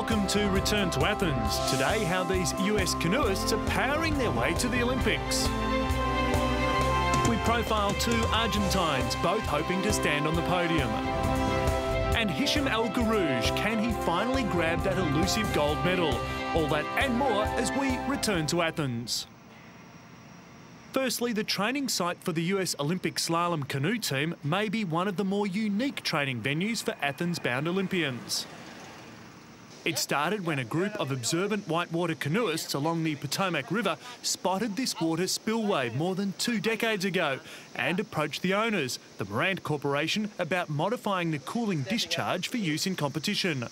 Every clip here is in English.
Welcome to Return to Athens. Today, how these US canoeists are powering their way to the Olympics. We profile two Argentines, both hoping to stand on the podium. And Hisham El Garouj, can he finally grab that elusive gold medal? All that and more as we return to Athens. Firstly, the training site for the US Olympic slalom canoe team may be one of the more unique training venues for Athens-bound Olympians. It started when a group of observant whitewater canoeists along the Potomac River spotted this water spillway more than 2 decades ago and approached the owners, the Morant Corporation, about modifying the cooling discharge for use in competition.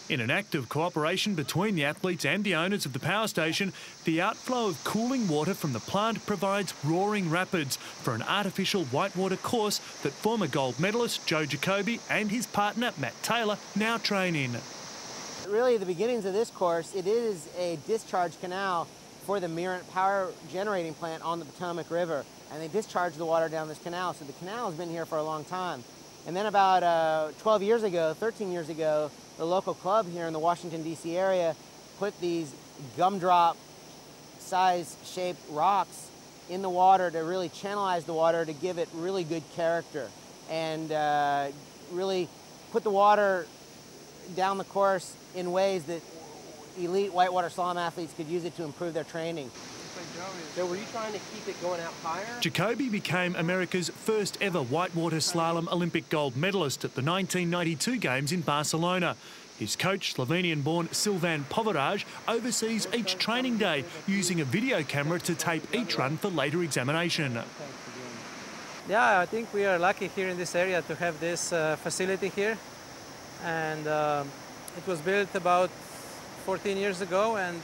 In an act of cooperation between the athletes and the owners of the power station, the outflow of cooling water from the plant provides roaring rapids for an artificial whitewater course that former gold medalist Joe Jacoby and his partner Matt Taylor now train in. Really, the beginnings of this course, it is a discharge canal for the Morant power generating plant on the Potomac River, and they discharge the water down this canal. So the canal has been here for a long time. And then about 13 years ago, the local club here in the Washington, D.C. area put these gumdrop size shaped rocks in the water to really channelize the water to give it really good character and really put the water down the course in ways that elite whitewater slalom athletes could use it to improve their training. So were you trying to keep it going out higher? Jacoby became America's first ever whitewater slalom Olympic gold medalist at the 1992 Games in Barcelona. His coach, Slovenian-born Silvan Povaraj, oversees each training day, using a video camera to tape each run for later examination. Yeah, I think we are lucky here in this area to have this facility here. And it was built about 14 years ago, and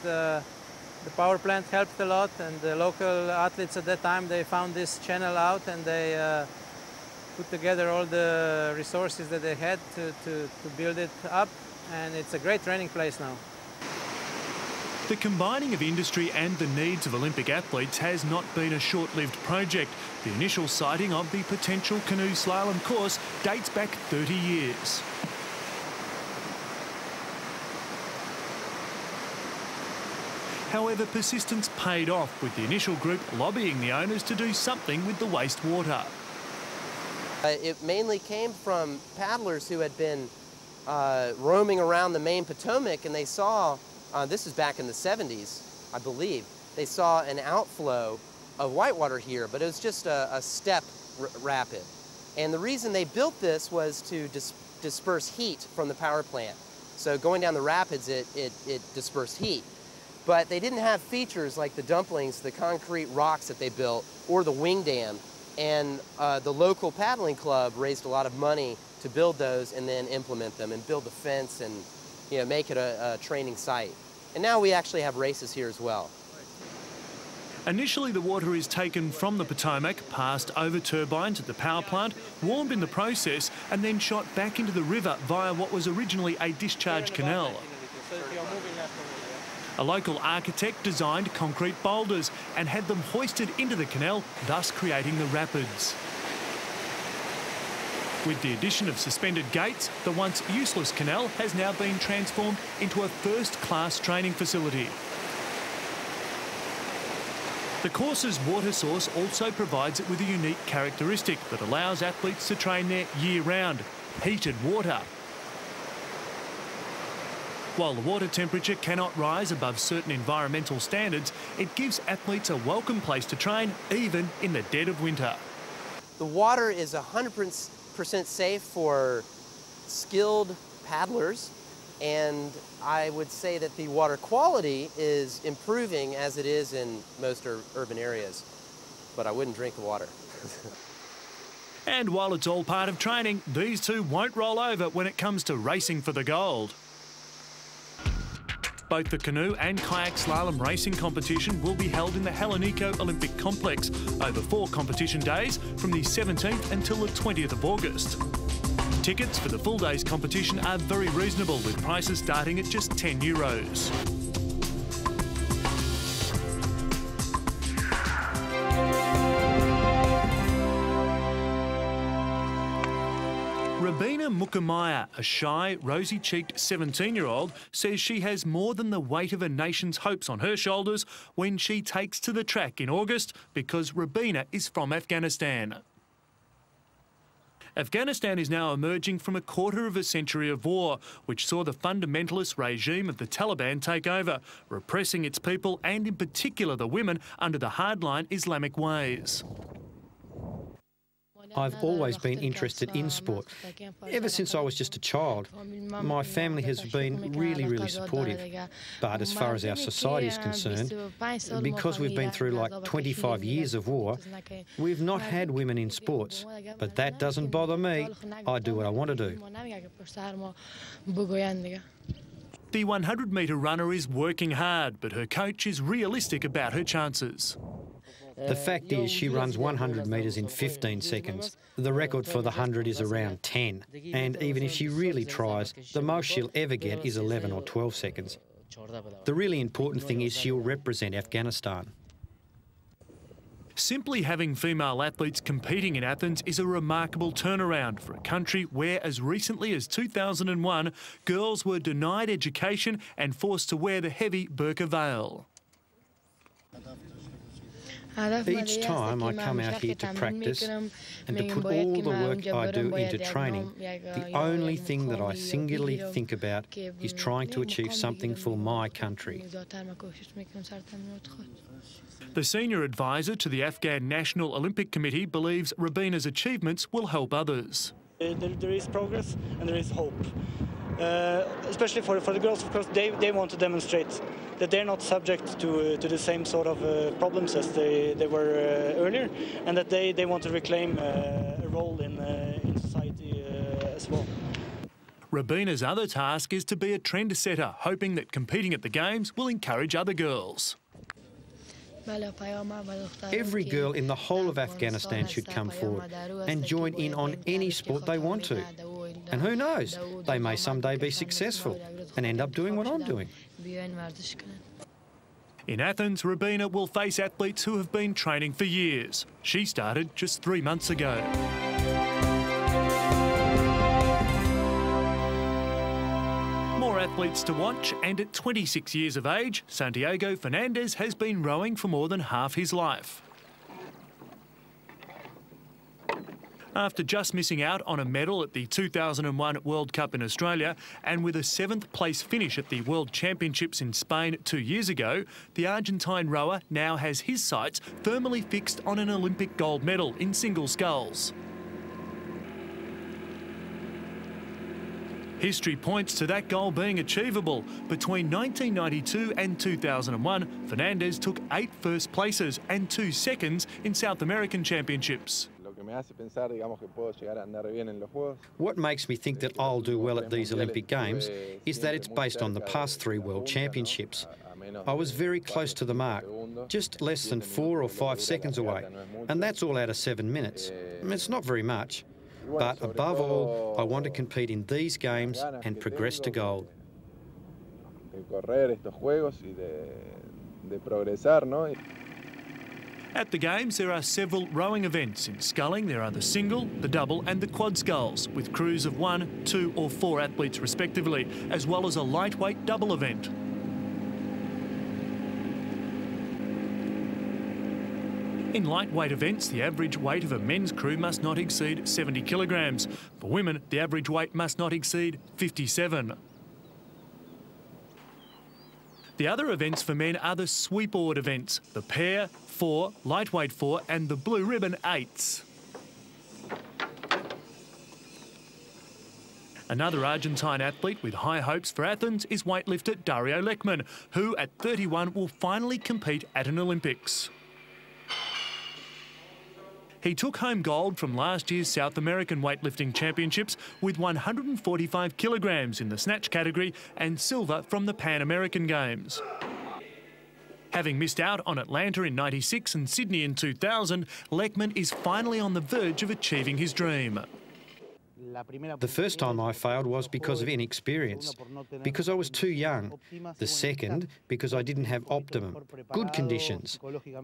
the power plant helped a lot, and the local athletes at that time, they found this channel out and they put together all the resources that they had to build it up, and it's a great training place now. The combining of industry and the needs of Olympic athletes has not been a short-lived project. The initial sighting of the potential canoe slalom course dates back 30 years. However, persistence paid off, with the initial group lobbying the owners to do something with the wastewater. It mainly came from paddlers who had been roaming around the main Potomac, and they saw, this is back in the 70s, I believe, they saw an outflow of whitewater here, but it was just a step rapid. And the reason they built this was to disperse heat from the power plant. So going down the rapids, it dispersed heat. But they didn't have features like the dumplings, the concrete rocks that they built, or the wing dam. And the local paddling club raised a lot of money to build those and then implement them and build the fence and make it a training site. And now we actually have races here as well. Initially, the water is taken from the Potomac, passed over turbines at the power plant, warmed in the process, and then shot back into the river via what was originally a discharge canal. A local architect designed concrete boulders and had them hoisted into the canal, thus creating the rapids. With the addition of suspended gates, the once useless canal has now been transformed into a first-class training facility. The course's water source also provides it with a unique characteristic that allows athletes to train there year-round: heated water. While the water temperature cannot rise above certain environmental standards, it gives athletes a welcome place to train, even in the dead of winter. The water is 100% safe for skilled paddlers, and I would say that the water quality is improving as it is in most urban areas, but I wouldn't drink the water. And while it's all part of training, these two won't roll over when it comes to racing for the gold. Both the canoe and kayak slalom racing competition will be held in the Helonico Olympic Complex over 4 competition days from the 17th until the 20th of August. Tickets for the full day's competition are very reasonable, with prices starting at just €10. Rabina Mukamaya, a shy, rosy-cheeked 17-year-old, says she has more than the weight of a nation's hopes on her shoulders when she takes to the track in August because Rabina is from Afghanistan. Afghanistan is now emerging from a quarter of a century of war, which saw the fundamentalist regime of the Taliban take over, repressing its people and in particular the women under the hardline Islamic ways. I've always been interested in sport, ever since I was just a child. My family has been really supportive. But as far as our society is concerned, because we've been through like 25 years of war, we've not had women in sports. But that doesn't bother me. I do what I want to do. The 100-metre runner is working hard, but her coach is realistic about her chances. The fact is she runs 100 metres in 15 seconds. The record for the 100 is around 10. And even if she really tries, the most she'll ever get is 11 or 12 seconds. The really important thing is she'll represent Afghanistan. Simply having female athletes competing in Athens is a remarkable turnaround for a country where, as recently as 2001, girls were denied education and forced to wear the heavy burqa veil. Each time I come out here to practice and to put all the work I do into training, the only thing that I singularly think about is trying to achieve something for my country. The senior advisor to the Afghan National Olympic Committee believes Rabina's achievements will help others. There is progress and there is hope. Especially for the girls, of course, they want to demonstrate that they're not subject to the same sort of problems as they were earlier, and that they want to reclaim a role in society as well. Rabina's other task is to be a trendsetter, hoping that competing at the Games will encourage other girls. Every girl in the whole of Afghanistan should come forward and join in on any sport they want to. And who knows, they may someday be successful and end up doing what I'm doing. In Athens, Rabina will face athletes who have been training for years. She started just 3 months ago. More athletes to watch, and at 26 years of age, Santiago Fernandez has been rowing for more than half his life. After just missing out on a medal at the 2001 World Cup in Australia and with a 7th place finish at the World Championships in Spain 2 years ago, the Argentine rower now has his sights firmly fixed on an Olympic gold medal in single sculls. History points to that goal being achievable. Between 1992 and 2001, Fernandez took 8 first places and 2 seconds in South American Championships. What makes me think that I'll do well at these Olympic Games is that it's based on the past 3 World Championships. I was very close to the mark, just less than 4 or 5 seconds away, and that's all out of 7 minutes. It's not very much, but above all, I want to compete in these games and progress to gold. At the Games, there are several rowing events. In sculling, there are the single, the double and the quad sculls, with crews of 1, 2 or 4 athletes respectively, as well as a lightweight double event. In lightweight events, the average weight of a men's crew must not exceed 70 kilograms. For women, the average weight must not exceed 57. The other events for men are the sweepboard events, the pair, 4, lightweight 4 and the blue ribbon 8s. Another Argentine athlete with high hopes for Athens is weightlifter Dario Lechman, who at 31 will finally compete at an Olympics. He took home gold from last year's South American weightlifting championships with 145 kilograms in the snatch category and silver from the Pan American Games. Having missed out on Atlanta in '96 and Sydney in 2000, Lechman is finally on the verge of achieving his dream. The first time I failed was because of inexperience, because I was too young. The second, because I didn't have optimum, good conditions.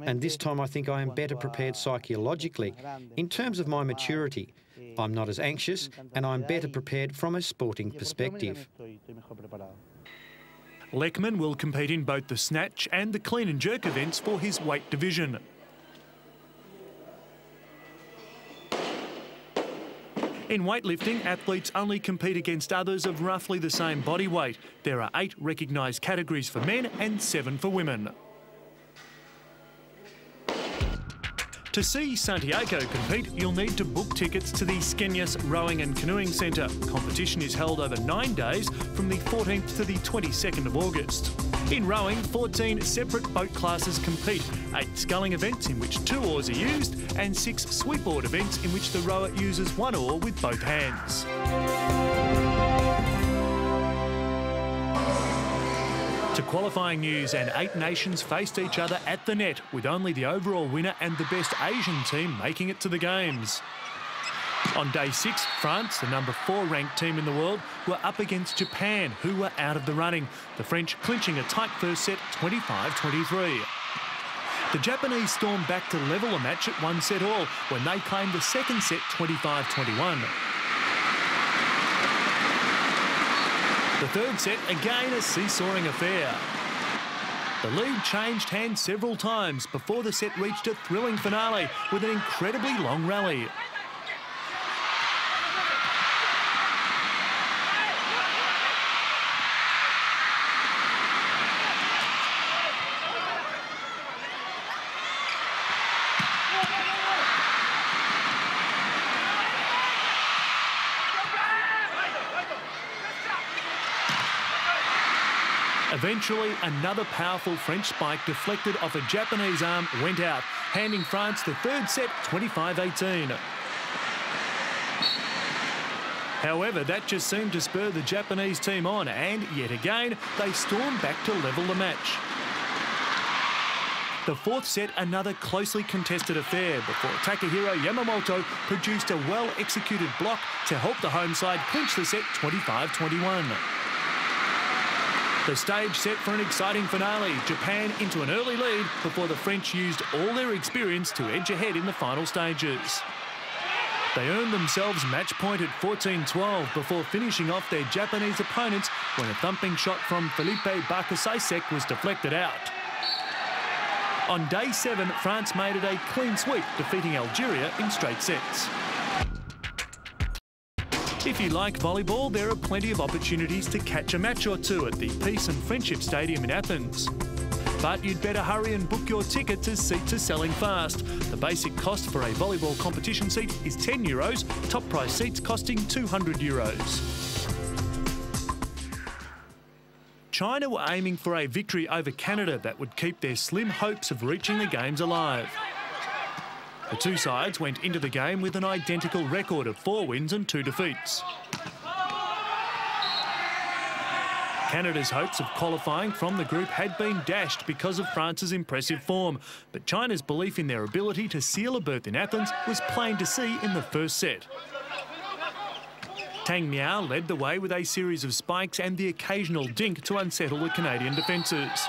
And this time I think I am better prepared psychologically. In terms of my maturity, I'm not as anxious and I'm better prepared from a sporting perspective. Leckman will compete in both the snatch and the clean and jerk events for his weight division. In weightlifting, athletes only compete against others of roughly the same body weight. There are 8 recognised categories for men and 7 for women. To see Santiago compete, you'll need to book tickets to the Skegness Rowing and Canoeing Centre. Competition is held over 9 days from the 14th to the 22nd of August. In rowing, 14 separate boat classes compete, 8 sculling events in which 2 oars are used and 6 sweepboard events in which the rower uses 1 oar with both hands. To qualifying news, and 8 nations faced each other at the net, with only the overall winner and the best Asian team making it to the Games. On day 6, France, the number 4 ranked team in the world, were up against Japan, who were out of the running. The French clinching a tight first set, 25-23. The Japanese stormed back to level the match at 1 set all, when they claimed the second set, 25-21. The third set, again a seesawing affair. The lead changed hands several times before the set reached a thrilling finale with an incredibly long rally. Eventually, another powerful French spike deflected off a Japanese arm went out, handing France the third set, 25-18. However, that just seemed to spur the Japanese team on, and yet again, they stormed back to level the match. The fourth set, another closely contested affair before Takahiro Yamamoto produced a well-executed block to help the home side clinch the set, 25-21. The stage set for an exciting finale. Japan into an early lead before the French used all their experience to edge ahead in the final stages. They earned themselves match point at 14-12 before finishing off their Japanese opponents when a thumping shot from Felipe Barkasisek was deflected out. On day 7, France made it a clean sweep, defeating Algeria in straight sets. If you like volleyball, there are plenty of opportunities to catch a match or two at the Peace and Friendship Stadium in Athens. But you'd better hurry and book your tickets as seats are selling fast. The basic cost for a volleyball competition seat is €10, top price seats costing €200. China were aiming for a victory over Canada that would keep their slim hopes of reaching the Games alive. The two sides went into the game with an identical record of 4 wins and 2 defeats. Canada's hopes of qualifying from the group had been dashed because of France's impressive form, but China's belief in their ability to seal a berth in Athens was plain to see in the first set. Tang Miao led the way with a series of spikes and the occasional dink to unsettle the Canadian defences.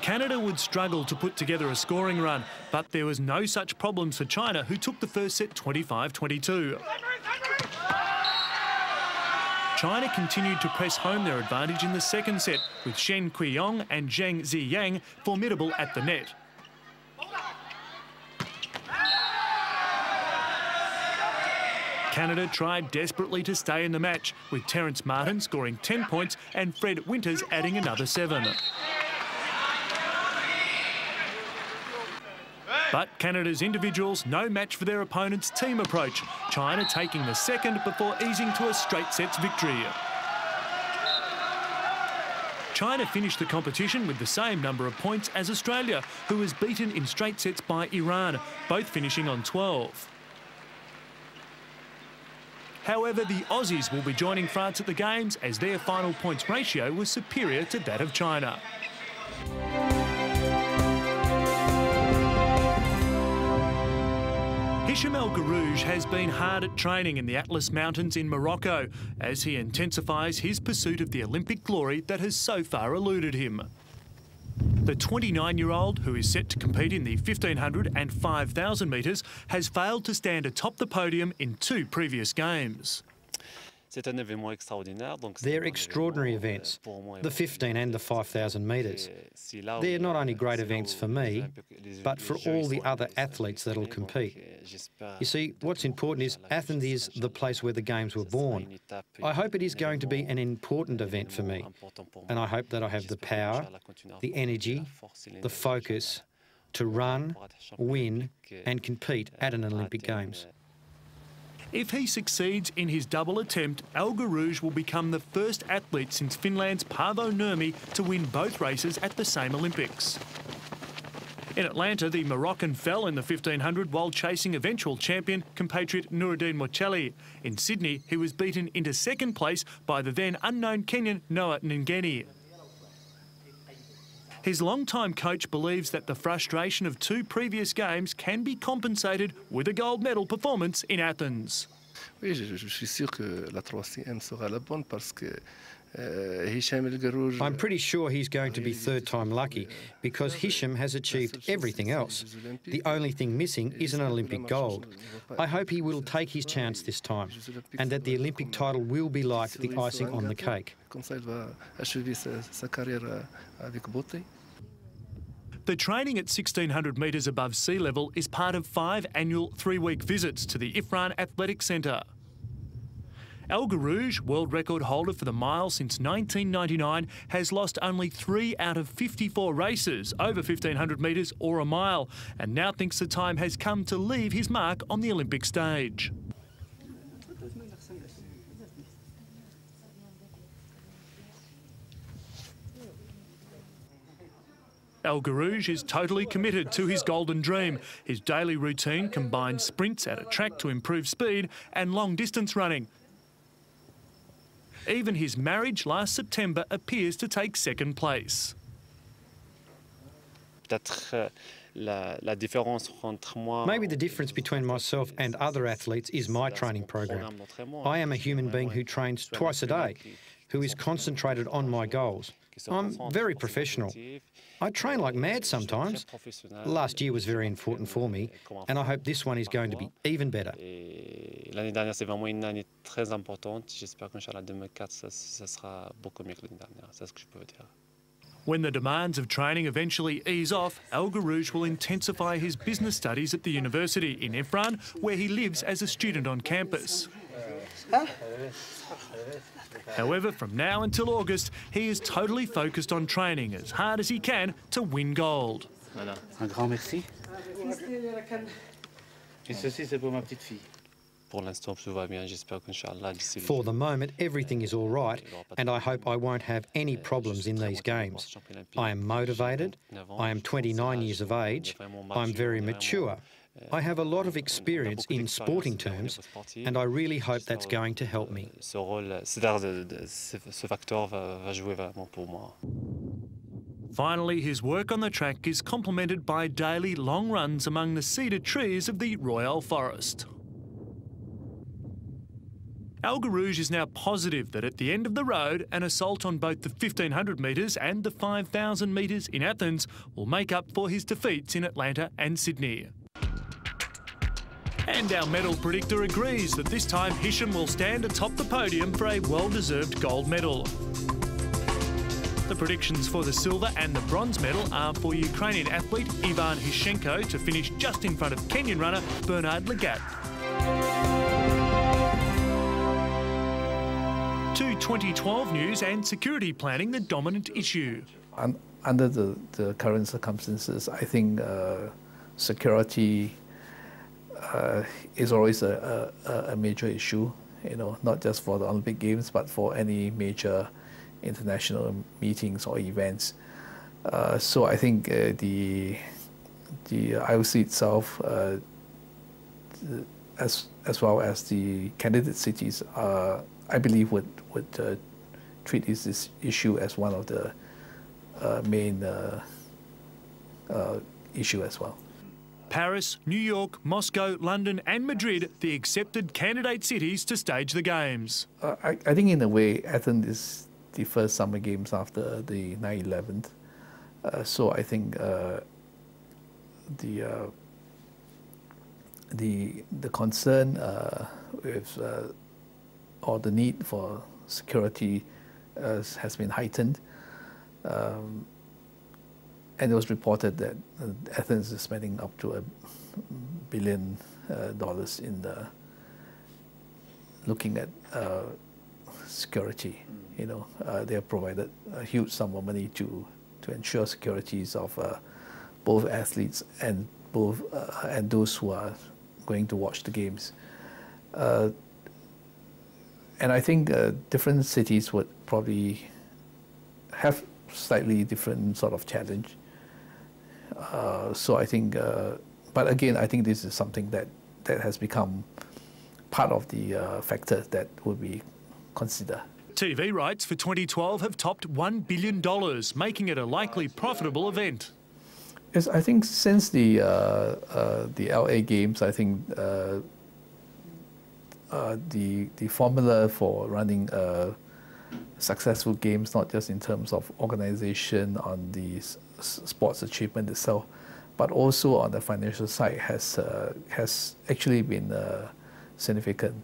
Canada would struggle to put together a scoring run, but there was no such problems for China, who took the first set 25-22. China continued to press home their advantage in the second set, with Shen Kuiyong and Zheng Ziyang formidable at the net. Canada tried desperately to stay in the match, with Terence Martin scoring 10 points and Fred Winters adding another 7. But Canada's individuals no match for their opponent's team approach, China taking the second before easing to a straight sets victory. China finished the competition with the same number of points as Australia, who was beaten in straight sets by Iran, both finishing on 12. However, the Aussies will be joining France at the Games as their final points ratio was superior to that of China. Hicham El Guerrouj has been hard at training in the Atlas Mountains in Morocco as he intensifies his pursuit of the Olympic glory that has so far eluded him. The 29-year-old, who is set to compete in the 1500 and 5000 metres, has failed to stand atop the podium in 2 previous games. They're extraordinary events, the 15 and the 5,000 metres. They're not only great events for me, but for all the other athletes that'll compete. You see, what's important is Athens is the place where the Games were born. I hope it is going to be an important event for me, and I hope that I have the power, the energy, the focus to run, win and compete at an Olympic Games. If he succeeds in his double attempt, El Guerrouj will become the first athlete since Finland's Paavo Nurmi to win both races at the same Olympics. In Atlanta, the Moroccan fell in the 1500 while chasing eventual champion, compatriot Nuruddin Mocheli. In Sydney, he was beaten into second place by the then unknown Kenyan Noah Ngeni. His longtime coach believes that the frustration of 2 previous games can be compensated with a gold medal performance in Athens. Oui, je suis sûr que la troisième sera la bonne parce que Hicham El Guerrouj. I'm pretty sure he's going to be third time lucky because Hicham has achieved everything else. The only thing missing is an Olympic gold. I hope he will take his chance this time and that the Olympic title will be like the icing on the cake. Comme ça, il va achever sa carrière avec beauté. The training at 1,600 metres above sea level is part of 5 annual 3-week visits to the Ifrane Athletic Centre. El Guerrouj, world record holder for the mile since 1999, has lost only 3 out of 54 races over 1,500 metres or a mile, and now thinks the time has come to leave his mark on the Olympic stage. El Guerrouj is totally committed to his golden dream. His daily routine combines sprints at a track to improve speed and long-distance running. Even his marriage last September appears to take second place. Maybe the difference between myself and other athletes is my training program. I am a human being who trains twice a day, who is concentrated on my goals. I'm very professional. I train like mad sometimes. Last year was very important for me, and I hope this one is going to be even better. L'année dernière, c'est vraiment une année très importante. J'espère qu'Inch'Allah 2004, ça sera beaucoup mieux que l'année dernière. C'est ce que je peux dire. When the demands of training eventually ease off, El Guerrouj will intensify his business studies at the university in Ifrane, where he lives as a student on campus. However, from now until August, he is totally focused on training as hard as he can to win gold. Voilà, un grand merci. Et ceci, c'est pour ma petite fille. For the moment, everything is all right, and I hope I won't have any problems in these games. I am motivated, I am 29 years of age, I'm very mature. I have a lot of experience in sporting terms, and I really hope that's going to help me. Ce facteur va jouer vraiment pour moi. Finally, his work on the track is complemented by daily long runs among the cedar trees of the Royal Forest. El Guerrouj is now positive that at the end of the road, an assault on both the 1,500 metres and the 5,000 metres in Athens will make up for his defeats in Atlanta and Sydney. And our medal predictor agrees that this time Hicham will stand atop the podium for a well-deserved gold medal. The predictions for the silver and the bronze medal are for Ukrainian athlete Ivan Hishenko to finish just in front of Kenyan runner Bernard Lagat. To 2012 news and security planning the dominant issue. Under the current circumstances, I think security is always a major issue, you know, not just for the Olympic Games, but for any major international meetings or events. So I think the IOC itself, as well as the candidate cities, I believe would treat this issue as one of the main issue as well. Paris, New York, Moscow, London and Madrid the accepted candidate cities to stage the Games. I think in a way Athens is the first Summer Games after the 9/11. So I think the concern with or the need for security has been heightened. And it was reported that Athens is spending up to $1 billion in looking at security. You know, they have provided a huge sum of money to ensure securities of both athletes and those who are going to watch the games. And I think different cities would probably have slightly different sort of challenge. So I think, but again, I think this is something that has become part of the factors that would be considered. TV rights for 2012 have topped $1 billion, making it a likely profitable event. Yes, I think since the LA Games, I think the formula for running successful games, not just in terms of organization on the sports achievement itself, but also on the financial side has actually been significant.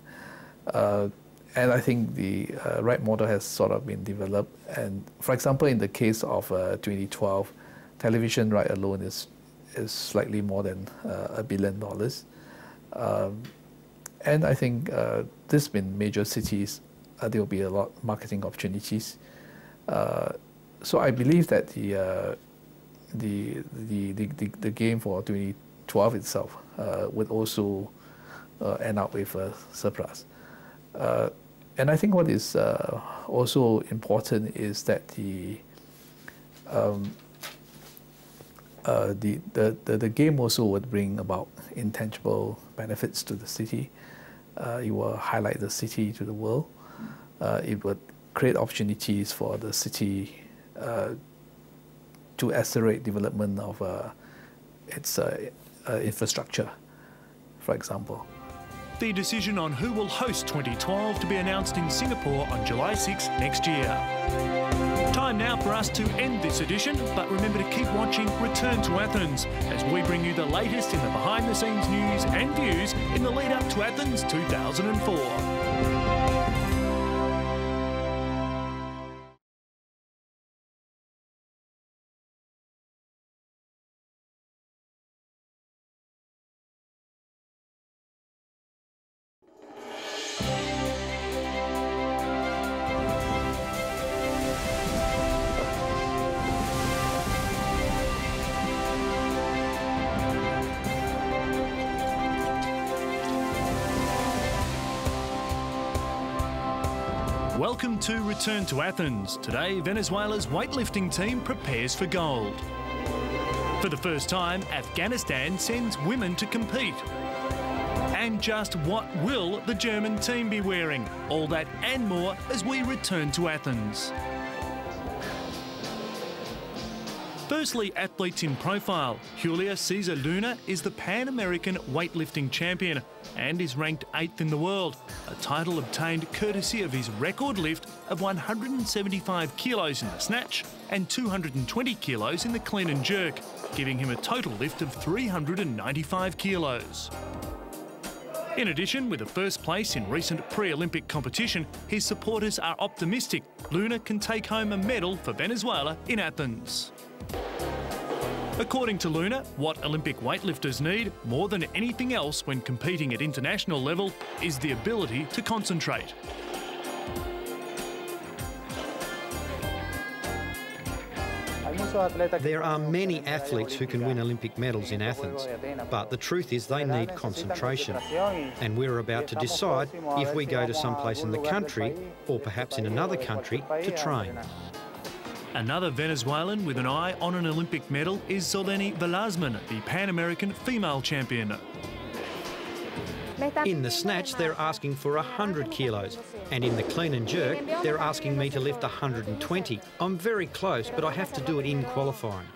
And I think the right model has sort of been developed. And for example, in the case of 2012, television right alone is slightly more than $1 billion. And I think this been major cities, there will be a lot of marketing opportunities. So I believe that the game for 2012 itself would also end up with a surplus. And I think what is also important is that the game also would bring about intangible benefits to the city. It will highlight the city to the world. It would create opportunities for the city to accelerate development of its infrastructure, for example. The decision on who will host 2012 to be announced in Singapore on July 6 next year. Time now for us to end this edition, but remember to keep watching Return to Athens as we bring you the latest in the behind-the-scenes news and views in the lead up to Athens 2004. Welcome to Return to Athens. Today, Venezuela's weightlifting team prepares for gold. For the first time, Afghanistan sends women to compete. And just what will the German team be wearing? All that and more as we return to Athens. Firstly, athletes in profile. Julia Cesar Luna is the Pan-American weightlifting champion and is ranked 8th in the world, a title obtained courtesy of his record lift of 175 kilos in the snatch and 220 kilos in the clean and jerk, giving him a total lift of 395 kilos. In addition, with a first place in recent pre-Olympic competition, his supporters are optimistic Luna can take home a medal for Venezuela in Athens. According to Luna, what Olympic weightlifters need more than anything else when competing at international level is the ability to concentrate. There are many athletes who can win Olympic medals in Athens, but the truth is they need concentration. And we're about to decide if we go to someplace in the country, or perhaps in another country, to train. Another Venezuelan with an eye on an Olympic medal is Zoleni Velasman, the Pan-American female champion. In the snatch, they're asking for 100 kilos, and in the clean and jerk, they're asking me to lift 120. I'm very close, but I have to do it in qualifying.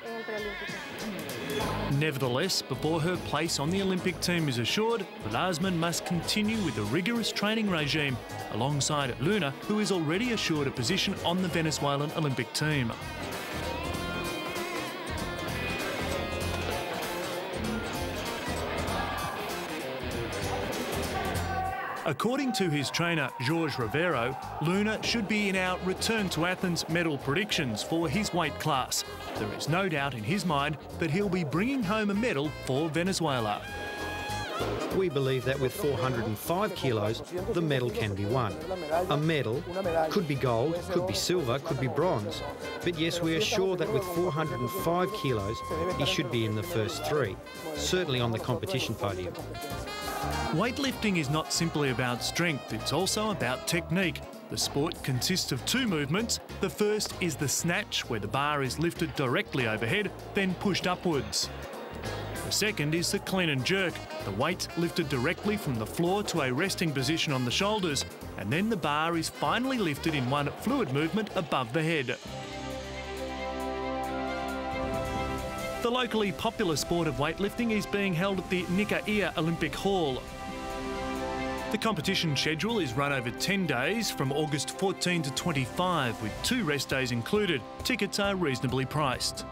Nevertheless, before her place on the Olympic team is assured, Vlasman must continue with a rigorous training regime, alongside Luna, who is already assured a position on the Venezuelan Olympic team. According to his trainer, Jorge Rivero, Luna should be in our return to Athens medal predictions for his weight class. There is no doubt in his mind that he'll be bringing home a medal for Venezuela. We believe that with 405 kilos, the medal can be won. A medal could be gold, could be silver, could be bronze. But yes, we are sure that with 405 kilos, he should be in the first three, certainly on the competition podium. Weightlifting is not simply about strength, it's also about technique. The sport consists of two movements. The first is the snatch, where the bar is lifted directly overhead, then pushed upwards. The second is the clean and jerk, the weight lifted directly from the floor to a resting position on the shoulders, and then the bar is finally lifted in one fluid movement above the head. The locally popular sport of weightlifting is being held at the Nicosia Olympic Hall. The competition schedule is run over 10 days from August 14 to 25, with 2 rest days included. Tickets are reasonably priced.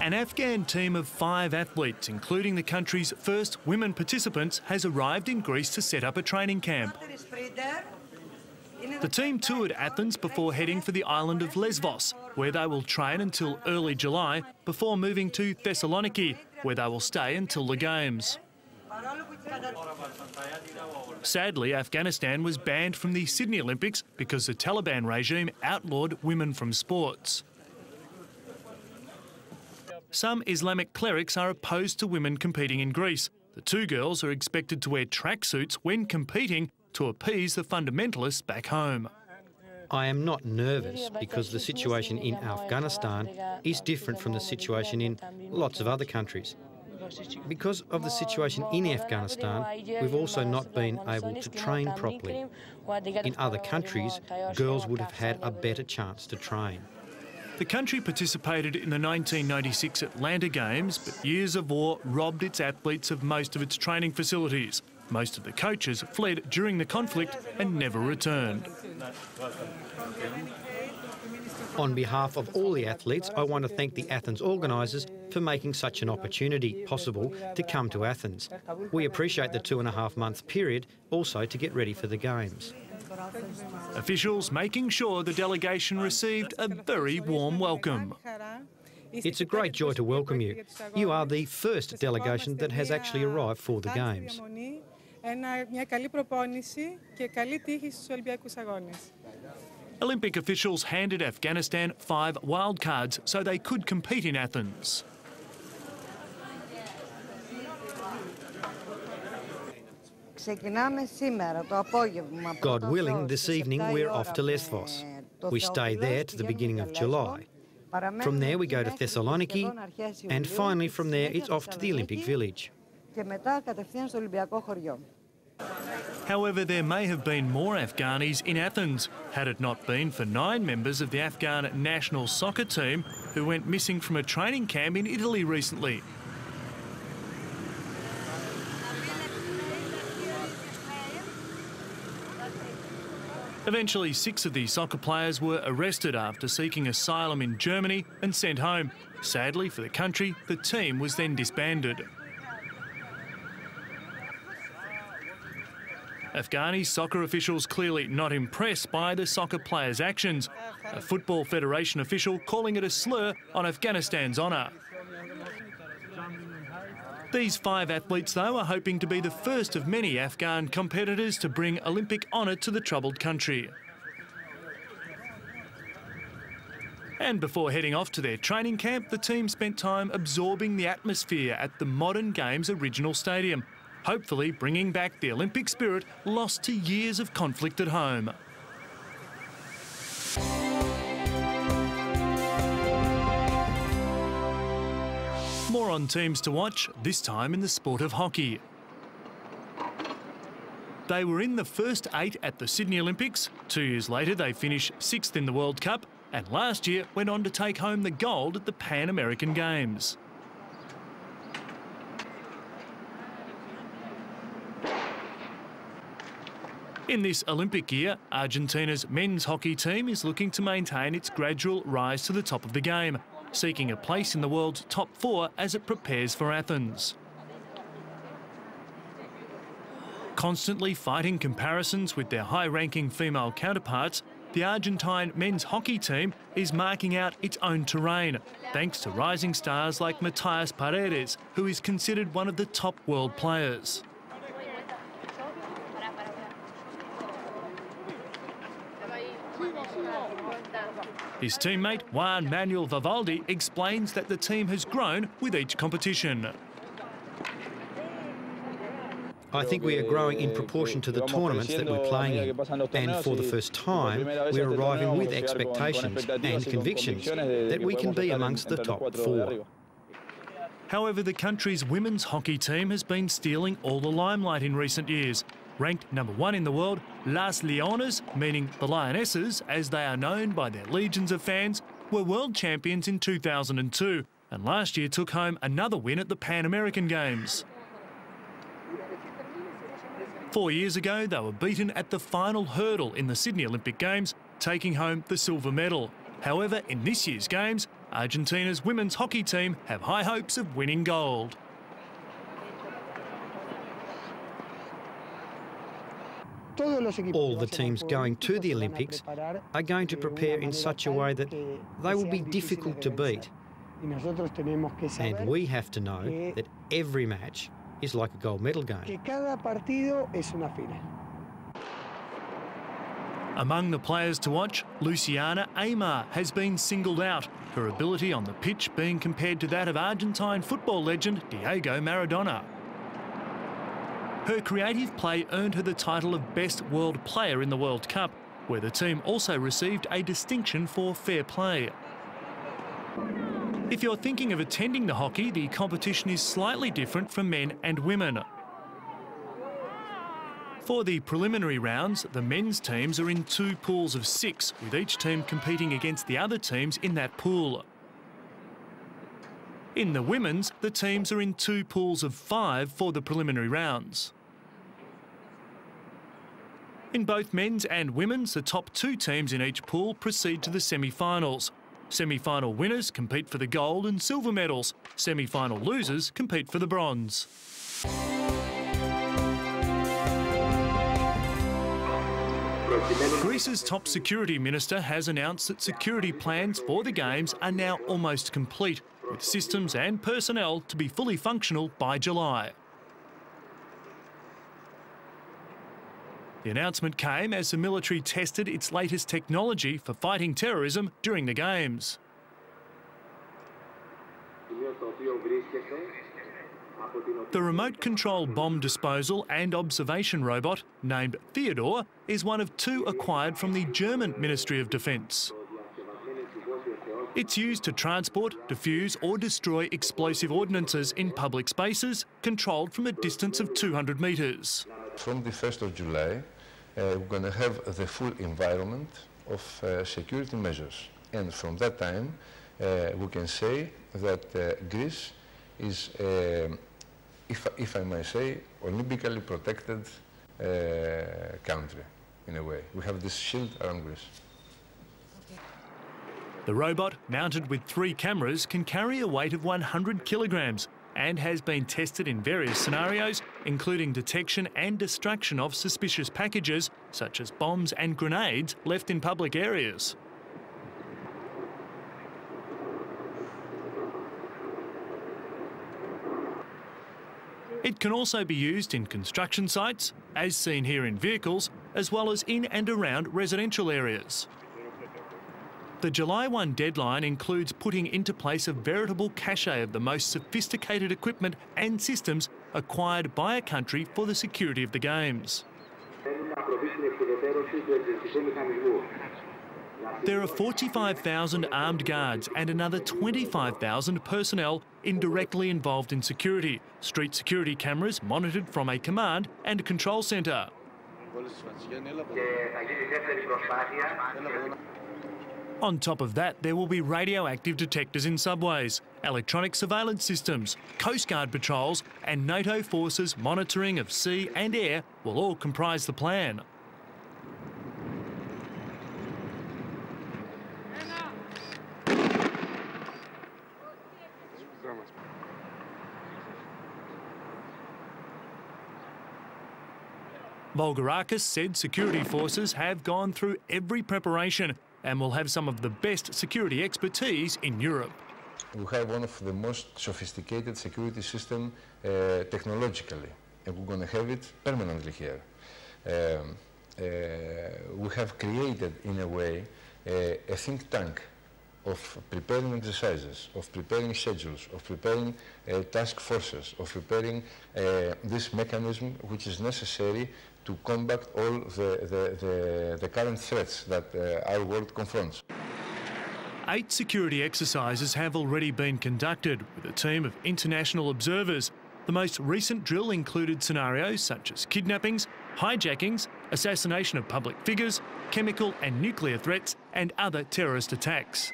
An Afghan team of 5 athletes, including the country's first women participants, has arrived in Greece to set up a training camp. The team toured Athens before heading for the island of Lesvos, where they will train until early July before moving to Thessaloniki, where they will stay until the Games. Sadly, Afghanistan was banned from the Sydney Olympics because the Taliban regime outlawed women from sports. Some Islamic clerics are opposed to women competing in Greece. The 2 girls are expected to wear tracksuits when competing to appease the fundamentalists back home. I am not nervous because the situation in Afghanistan is different from the situation in lots of other countries. Because of the situation in Afghanistan, we've also not been able to train properly. In other countries, girls would have had a better chance to train. The country participated in the 1996 Atlanta Games, but years of war robbed its athletes of most of its training facilities. Most of the coaches fled during the conflict and never returned. On behalf of all the athletes, I want to thank the Athens organisers for making such an opportunity possible to come to Athens. We appreciate the 2.5-month period also to get ready for the Games. Officials making sure the delegation received a very warm welcome. It's a great joy to welcome you. You are the first delegation that has actually arrived for the Games. Olympic officials handed Afghanistan 5 wildcards so they could compete in Athens. God willing, this evening we're off to Lesvos. We stay there to the beginning of July. From there we go to Thessaloniki, and finally from there it's off to the Olympic Village. However, there may have been more Afghanis in Athens, had it not been for 9 members of the Afghan national soccer team who went missing from a training camp in Italy recently. Eventually, 6 of the soccer players were arrested after seeking asylum in Germany and sent home. Sadly for the country, the team was then disbanded. Afghani soccer officials clearly not impressed by the soccer players' actions. A Football Federation official calling it a slur on Afghanistan's honour. These 5 athletes, though, are hoping to be the first of many Afghan competitors to bring Olympic honour to the troubled country. And before heading off to their training camp, the team spent time absorbing the atmosphere at the modern Games original stadium, hopefully bringing back the Olympic spirit lost to years of conflict at home. More on teams to watch, this time in the sport of hockey. They were in the first 8 at the Sydney Olympics. 2 years later, they finished 6th in the World Cup, and last year went on to take home the gold at the Pan American Games. In this Olympic year, Argentina's men's hockey team is looking to maintain its gradual rise to the top of the game, seeking a place in the world's top 4 as it prepares for Athens. Constantly fighting comparisons with their high-ranking female counterparts, the Argentine men's hockey team is marking out its own terrain, thanks to rising stars like Matías Paredes, who is considered one of the top world players. His teammate Juan Manuel Vivaldi explains that the team has grown with each competition. I think we are growing in proportion to the tournaments that we're playing in, and for the first time we're arriving with expectations and convictions that we can be amongst the top 4. However, the country's women's hockey team has been stealing all the limelight in recent years. Ranked number 1 in the world, Las Leonas, meaning the Lionesses, as they are known by their legions of fans, were world champions in 2002 and last year took home another win at the Pan American Games. 4 years ago, they were beaten at the final hurdle in the Sydney Olympic Games, taking home the silver medal. However, in this year's Games, Argentina's women's hockey team have high hopes of winning gold. All the teams going to the Olympics are going to prepare in such a way that they will be difficult to beat. And we have to know that every match is like a gold medal game. Among the players to watch, Luciana Aymar has been singled out, her ability on the pitch being compared to that of Argentine football legend Diego Maradona. Her creative play earned her the title of Best World Player in the World Cup, where the team also received a distinction for fair play. If you're thinking of attending the hockey, the competition is slightly different for men and women. For the preliminary rounds, the men's teams are in 2 pools of 6, with each team competing against the other teams in that pool. In the women's, the teams are in 2 pools of 5 for the preliminary rounds. In both men's and women's, the top 2 teams in each pool proceed to the semi-finals. Semi-final winners compete for the gold and silver medals. Semi-final losers compete for the bronze. Greece's top security minister has announced that security plans for the Games are now almost complete, with systems and personnel to be fully functional by July. The announcement came as the military tested its latest technology for fighting terrorism during the Games. The remote-control bomb disposal and observation robot, named Theodore, is one of 2 acquired from the German Ministry of Defence. It's used to transport, defuse or destroy explosive ordnances in public spaces, controlled from a distance of 200 metres. From the 1st of July, we're going to have the full environment of security measures. And from that time, we can say that Greece is, if I may say, Olympically protected country, in a way. We have this shield around Greece. The robot, mounted with 3 cameras, can carry a weight of 100 kilograms and has been tested in various scenarios, including detection and destruction of suspicious packages, such as bombs and grenades left in public areas. It can also be used in construction sites, as seen here in vehicles, as well as in and around residential areas. The July 1 deadline includes putting into place a veritable cache of the most sophisticated equipment and systems acquired by a country for the security of the Games. There are 45,000 armed guards and another 25,000 personnel indirectly involved in security, street security cameras monitored from a command and control centre. On top of that, there will be radioactive detectors in subways, electronic surveillance systems, Coast Guard patrols and NATO forces monitoring of sea and air will all comprise the plan. Volgarakis said security forces have gone through every preparation and will have some of the best security expertise in Europe. We have one of the most sophisticated security systems technologically, and we're going to have it permanently here. We have created, in a way, a think tank of preparing exercises, of preparing schedules, of preparing task forces, of preparing this mechanism which is necessary to combat all the current threats that our world confronts. 8 security exercises have already been conducted with a team of international observers. The most recent drill included scenarios such as kidnappings, hijackings, assassination of public figures, chemical and nuclear threats and other terrorist attacks.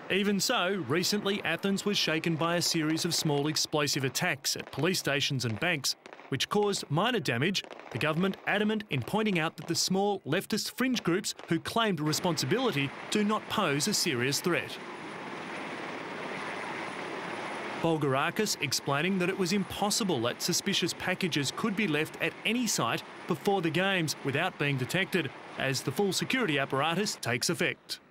Even so, recently Athens was shaken by a series of small explosive attacks at police stations and banks, which caused minor damage, the government adamant in pointing out that the small leftist fringe groups who claimed responsibility do not pose a serious threat. Volgarakis explaining that it was impossible that suspicious packages could be left at any site before the Games without being detected, as the full security apparatus takes effect.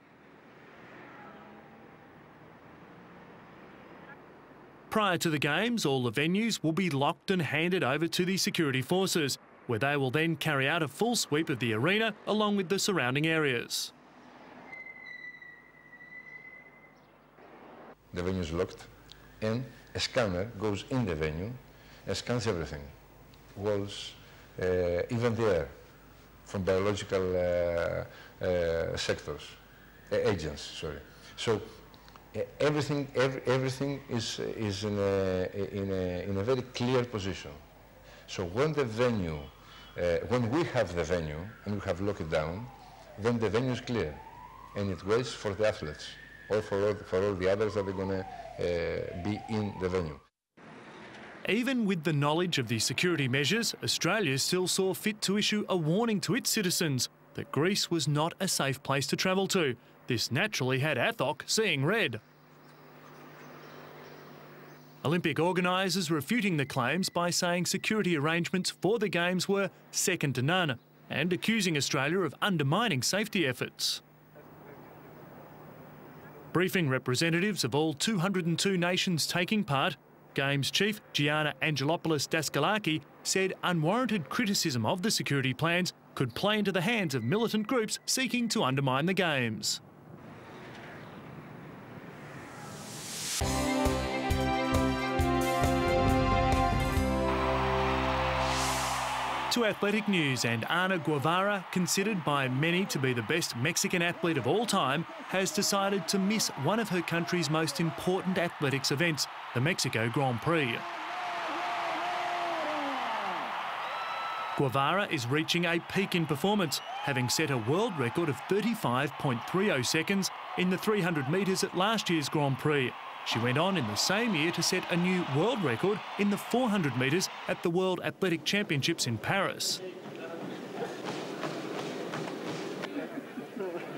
Prior to the Games, all the venues will be locked and handed over to the security forces, where they will then carry out a full sweep of the arena along with the surrounding areas. The venue is locked and a scanner goes in the venue and scans everything. Walls, even the air, from biological sectors, agents, sorry. So everything is in a very clear position. So when the venue, when we have the venue and we have locked it down, then the venue is clear and it waits for the athletes or for all the others that are going to be in the venue. Even with the knowledge of the security measures, Australia still saw fit to issue a warning to its citizens that Greece was not a safe place to travel to. This naturally had Athos seeing red. Olympic organisers refuting the claims by saying security arrangements for the Games were second to none and accusing Australia of undermining safety efforts. Briefing representatives of all 202 nations taking part, Games chief Gianna Angelopoulos Daskalaki said unwarranted criticism of the security plans could play into the hands of militant groups seeking to undermine the Games. To athletic news, and Ana Guevara, considered by many to be the best Mexican athlete of all time, has decided to miss one of her country's most important athletics events, the Mexico Grand Prix. Guevara is reaching a peak in performance, having set a world record of 35.30 seconds in the 300 metres at last year's Grand Prix. She went on in the same year to set a new world record in the 400 metres at the World Athletic Championships in Paris.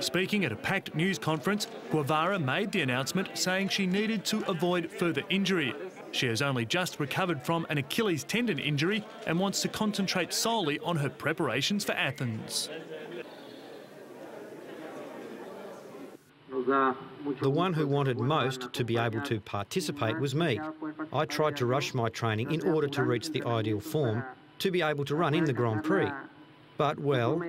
Speaking at a packed news conference, Guevara made the announcement saying she needed to avoid further injury. She has only just recovered from an Achilles tendon injury and wants to concentrate solely on her preparations for Athens. The one who wanted most to be able to participate was me. I tried to rush my training in order to reach the ideal form to be able to run in the Grand Prix. But, well,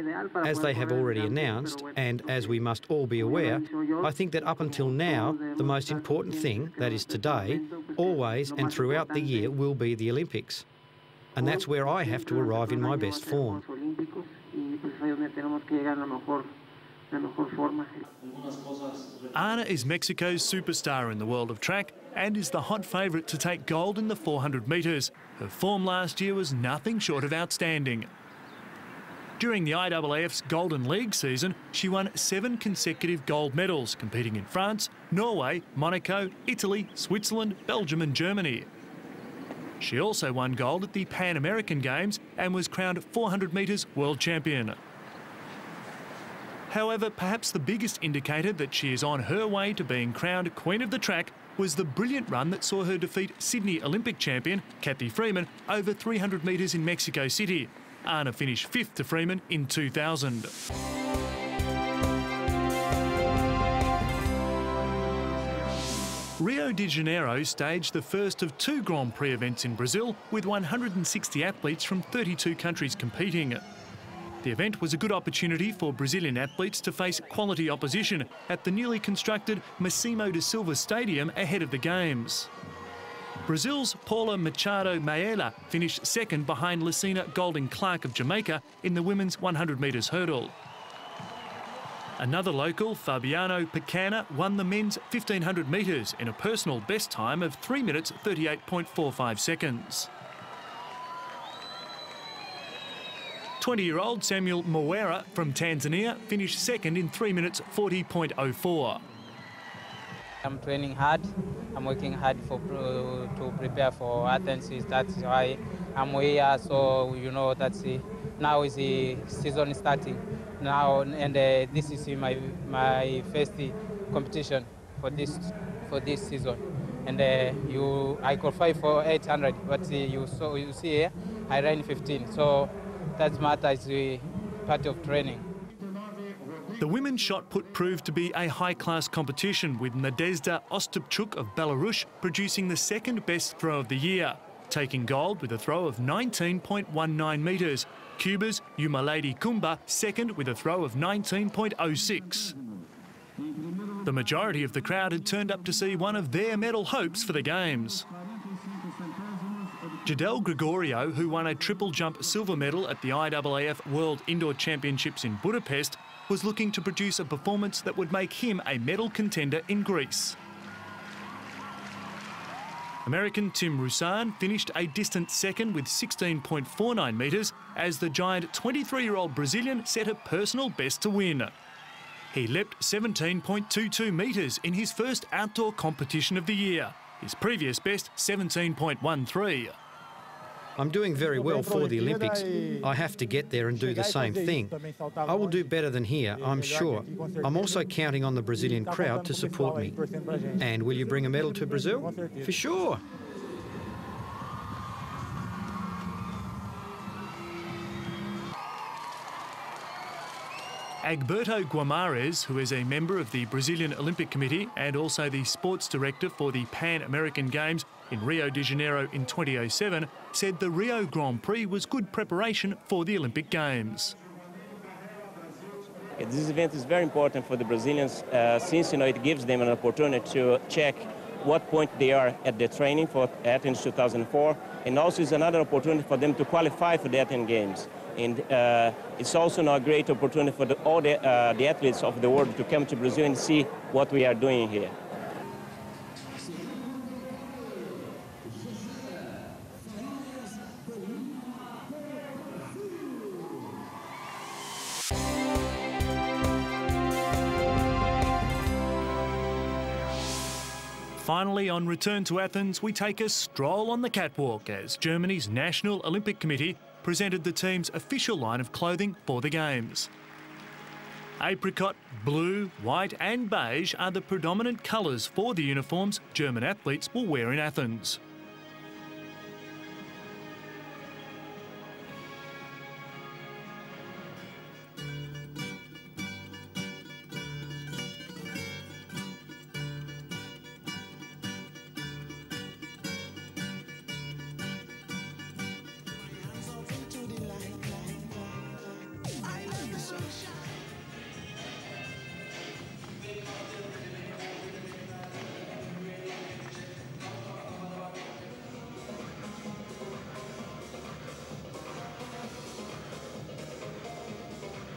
as they have already announced, and as we must all be aware, I think that up until now, the most important thing, that is today, always and throughout the year, will be the Olympics. And that's where I have to arrive in my best form. Ana is Mexico's superstar in the world of track and is the hot favourite to take gold in the 400 metres. Her form last year was nothing short of outstanding. During the IAAF's Golden League season, she won 7 consecutive gold medals, competing in France, Norway, Monaco, Italy, Switzerland, Belgium and Germany. She also won gold at the Pan American Games and was crowned 400 metres world champion. However, perhaps the biggest indicator that she is on her way to being crowned Queen of the Track was the brilliant run that saw her defeat Sydney Olympic champion Cathy Freeman over 300 metres in Mexico City. Ana finished 5th to Freeman in 2000. Rio de Janeiro staged the first of 2 Grand Prix events in Brazil, with 160 athletes from 32 countries competing. The event was a good opportunity for Brazilian athletes to face quality opposition at the newly constructed Massimo da Silva Stadium ahead of the Games. Brazil's Paula Machado Maela finished second behind Lucina Golding Clark of Jamaica in the women's 100 metres hurdle. Another local, Fabiano Picana, won the men's 1500 metres in a personal best time of 3 minutes 38.45 seconds. 20-year-old Samuel Mwera from Tanzania finished second in 3 minutes 40.04. I'm training hard. I'm working hard to prepare for Athens. That's why I'm here. So now is the season starting now, and this is my first competition for this season. And I qualify for 800, but you see here I ran 15. So that matter is part of training. The women's shot put proved to be a high-class competition, with Nadezhda Ostapchuk of Belarus producing the second best throw of the year, taking gold with a throw of 19.19 metres. Cuba's Yumalady Kumba second with a throw of 19.06. The majority of the crowd had turned up to see one of their medal hopes for the Games. Jadel Gregorio, who won a triple jump silver medal at the IAAF World Indoor Championships in Budapest, was looking to produce a performance that would make him a medal contender in Greece. American Tim Rusan finished a distant second with 16.49 metres as the giant 23-year-old Brazilian set a personal best to win. He leapt 17.22 metres in his first outdoor competition of the year, his previous best 17.13. I'm doing very well for the Olympics. I have to get there and do the same thing. I will do better than here, I'm sure. I'm also counting on the Brazilian crowd to support me. And will you bring a medal to Brazil? For sure. Agberto Guimarães, who is a member of the Brazilian Olympic Committee and also the sports director for the Pan American Games in Rio de Janeiro in 2007, said the Rio Grand Prix was good preparation for the Olympic Games. This event is very important for the Brazilians since it gives them an opportunity to check what point they are at the training for Athens 2004, and also is another opportunity for them to qualify for the Athens Games. And it's also a great opportunity for all the athletes of the world to come to Brazil and see what we are doing here. Finally, on return to Athens, we take a stroll on the catwalk as Germany's National Olympic Committee presented the team's official line of clothing for the Games. Apricot, blue, white and beige are the predominant colours for the uniforms German athletes will wear in Athens.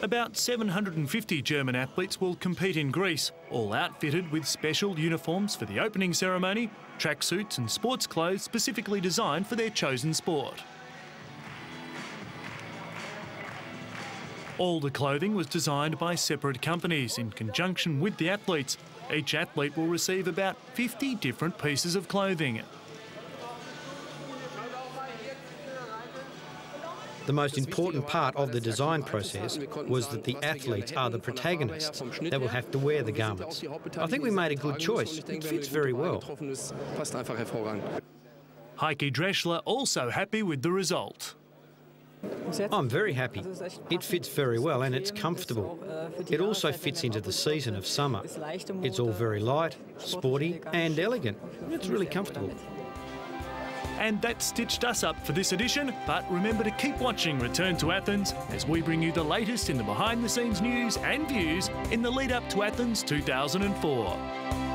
About 750 German athletes will compete in Greece, all outfitted with special uniforms for the opening ceremony, tracksuits and sports clothes specifically designed for their chosen sport. All the clothing was designed by separate companies in conjunction with the athletes. Each athlete will receive about 50 different pieces of clothing. The most important part of the design process was that the athletes are the protagonists that will have to wear the garments. I think we made a good choice. It fits very well. Heike Dreschler also happy with the result. I'm very happy. It fits very well and it's comfortable. It also fits into the season of summer. It's all very light, sporty and elegant. It's really comfortable. And that stitched us up for this edition, but remember to keep watching Return to Athens as we bring you the latest in the behind-the-scenes news and views in the lead-up to Athens 2004.